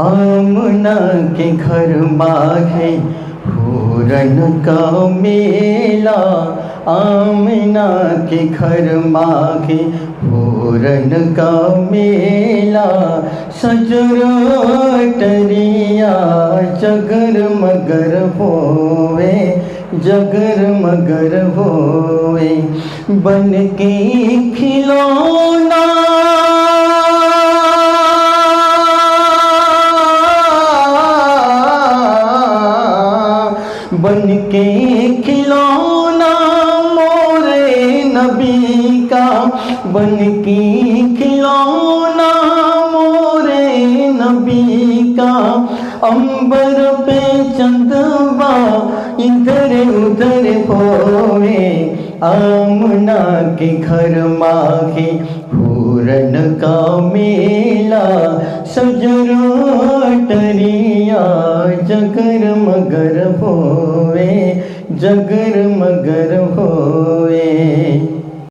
आमना के घर माघे पूरन का मेला। आमना के घर माघे पूरन का मेला। सजरोटरिया जगर मगर होवे, जगर मगर होवे। बन के खिलौना बन के खिलौना मोरे नबी का। बन के खिलौना मोरे नबी का। अंबर पे चंदवा इधर उधर होवे। आमना के घर माघे पूरन का मेला। सजरोटरिया जगर मगर होवे, जगर मगर होवे।